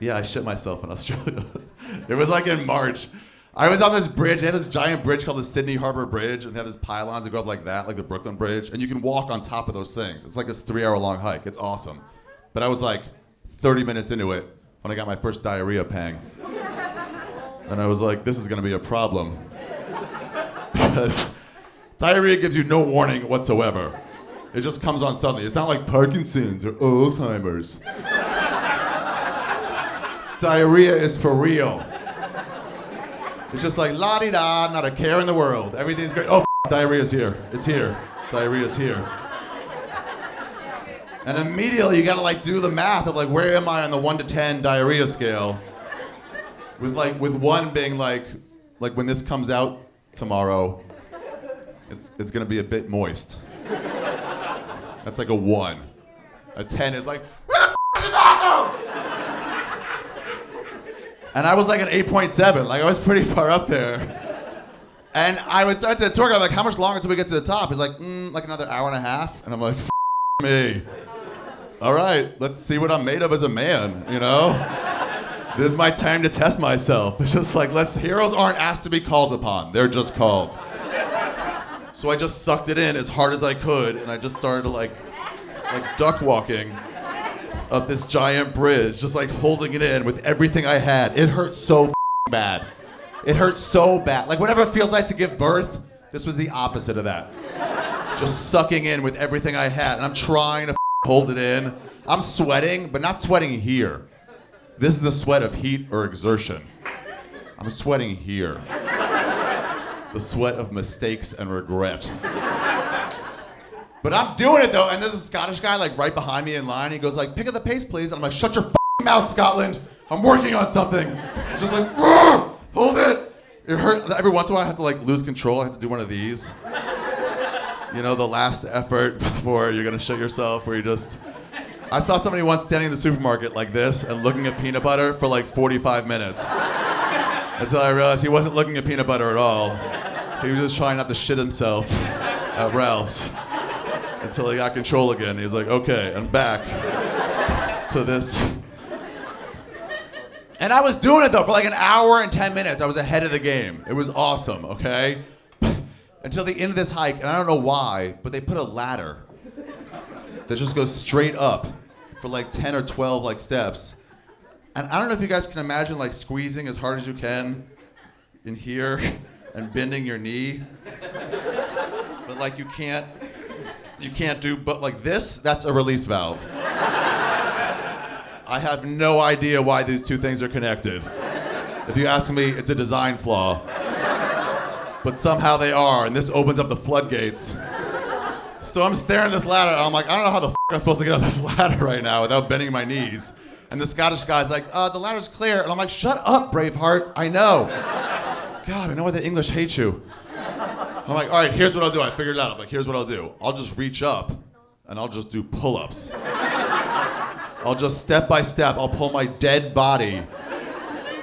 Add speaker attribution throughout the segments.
Speaker 1: Yeah, I shit myself in Australia. It was like in March. I was on this bridge. They had this giant bridge called the Sydney Harbour Bridge, and they have these pylons that go up like that, like the Brooklyn Bridge, and you can walk on top of those things. It's like this 3-hour-long hike. It's awesome. But I was like 30 minutes into it when I got my first diarrhea pang. And I was like, this is gonna be a problem. Because diarrhea gives you no warning whatsoever. It just comes on suddenly. It's not like Parkinson's or Alzheimer's. Diarrhea is for real. It's just like la-di-da, not a care in the world. Everything's great. Oh, diarrhea's here. It's here. Diarrhea's here. And immediately you gotta like do the math of like where am I on the 1 to 10 diarrhea scale? With 1 being like when this comes out tomorrow, it's gonna be a bit moist. That's like a 1. A 10 is like, and I was like an 8.7, like I was pretty far up there. And I would start to the tour guide, I'm like, how much longer until we get to the top? He's like, like another hour and a half. And I'm like, me. All right, let's see what I'm made of as a man, you know? This is my time to test myself. It's just like, heroes aren't asked to be called upon, they're just called. So I just sucked it in as hard as I could, and I just started to like duck walking up this giant bridge, just like holding it in with everything I had. It hurt so bad. It hurt so bad. Like whatever it feels like to give birth, this was the opposite of that. Just sucking in with everything I had, and I'm trying to hold it in. I'm sweating, but not sweating here. This is the sweat of heat or exertion. I'm sweating here. The sweat of mistakes and regret. But I'm doing it though, and there's a Scottish guy like right behind me in line. He goes like, pick up the pace, please. And I'm like, shut your mouth, Scotland. I'm working on something. Just like, hold it. It hurt. Every once in a while I have to like lose control. I have to do one of these. You know, the last effort before you're gonna shit yourself, where you just... I saw somebody once standing in the supermarket like this and looking at peanut butter for like 45 minutes. Until I realized he wasn't looking at peanut butter at all. He was just trying not to shit himself at Ralph's. Until he got control again. He was like, okay, I'm back to this. And I was doing it though for like an hour and 10 minutes. I was ahead of the game. It was awesome, okay? Until the end of this hike, and I don't know why, but they put a ladder that just goes straight up for like 10 or 12 like steps. And I don't know if you guys can imagine like squeezing as hard as you can in here and bending your knee. But like you can't do, but like this, that's a release valve. I have no idea why these two things are connected. If you ask me, it's a design flaw. But somehow they are, and this opens up the floodgates. So I'm staring at this ladder, and I'm like, I don't know how the I'm supposed to get up this ladder right now without bending my knees. And the Scottish guy's like, the ladder's clear. And I'm like, shut up, Braveheart, I know. God, I know why the English hate you. I'm like, all right, here's what I'll do. I figured it out. I'm like, here's what I'll do. I'll just reach up, and I'll just do pull-ups. I'll just step by step, I'll pull my dead body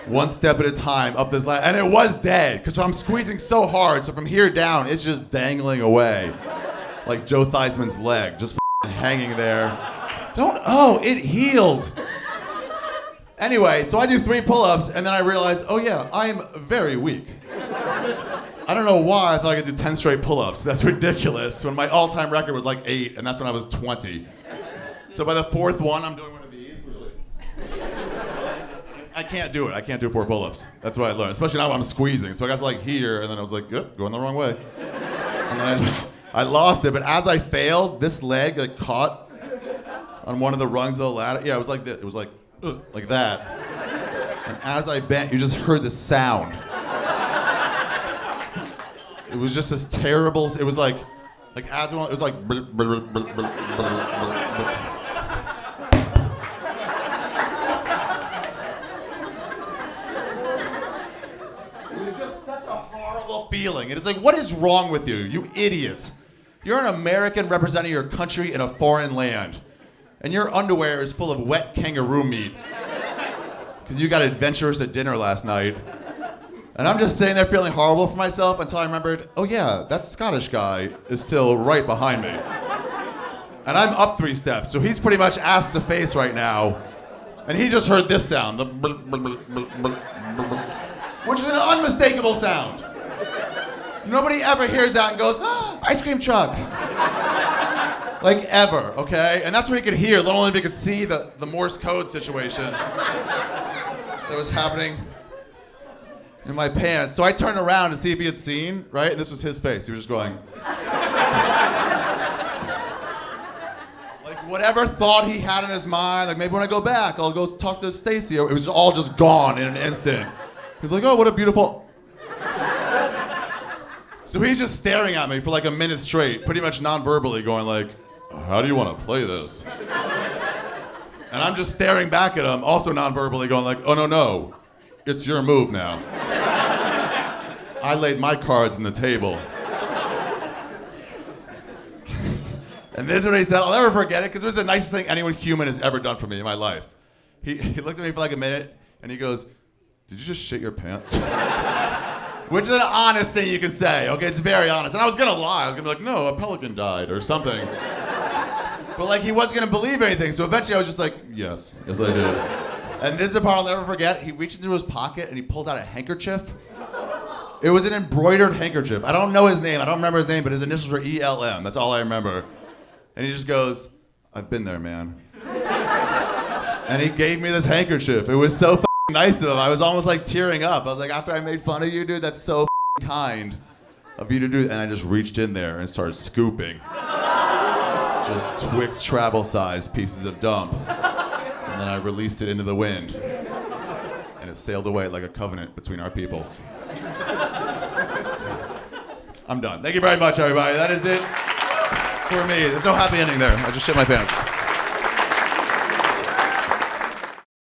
Speaker 1: one step at a time up this ladder. And it was dead, because I'm squeezing so hard, so from here down, it's just dangling away. Like Joe Theismann's leg, just hanging there. It healed. Anyway, so I do 3 pull-ups, and then I realize, oh yeah, I'm very weak. I don't know why I thought I could do 10 straight pull-ups. That's ridiculous, when my all-time record was like 8, and that's when I was 20. So by the 4th one, I'm doing one of these, really. I can't do it. I can't do 4 pull-ups. That's what I learned, especially now when I'm squeezing. So I got to like here, and then I was like, yep, going the wrong way. And then I lost it, but as I failed, this leg like caught on one of the rungs of the ladder. Yeah, it was like this. It was like that. And as I bent, you just heard the sound. It was just this terrible, it was like as it was like, it was just such a horrible feeling. It is like, what is wrong with you, you idiot? You're an American representing your country in a foreign land, and your underwear is full of wet kangaroo meat because you got adventurous at dinner last night. And I'm just sitting there feeling horrible for myself until I remembered, oh yeah, that Scottish guy is still right behind me. And I'm up 3 steps, so he's pretty much ass to face right now And he just heard this sound, the which is an unmistakable sound. Nobody ever hears that and goes, ah, ice cream truck. Like ever, okay? And that's what he could hear, not only if he could see the Morse code situation that was happening in my pants. So I turned around to see if he had seen, right? And this was his face. He was just going. Like whatever thought he had in his mind, like maybe when I go back, I'll go talk to Stacy. It was all just gone in an instant. He's like, oh, what a beautiful. So he's just staring at me for like a minute straight, pretty much non-verbally going like, how do you want to play this? And I'm just staring back at him, also non-verbally going like, oh no, it's your move now. I laid my cards on the table. And this is what he said, I'll never forget it, because it was the nicest thing anyone human has ever done for me in my life. He looked at me for like a minute, and he goes, did you just shit your pants? Which is an honest thing you can say, okay? It's very honest. And I was gonna lie. I was gonna be like, no, a pelican died or something. But like, he wasn't gonna believe anything. So eventually I was just like, yes I did. And this is the part I'll never forget. He reached into his pocket and he pulled out a handkerchief. It was an embroidered handkerchief. I don't know his name. I don't remember his name, but his initials were ELM. That's all I remember. And he just goes, I've been there, man. And he gave me this handkerchief. It was so nice of him. I was almost like tearing up. I was like, after I made fun of you, dude, that's so kind of you to do. And I just reached in there and started scooping just Twix travel size pieces of dump. And then I released it into the wind. And it sailed away like a covenant between our peoples. I'm done. Thank you very much, everybody. That is it for me. There's no happy ending there. I just shit my pants.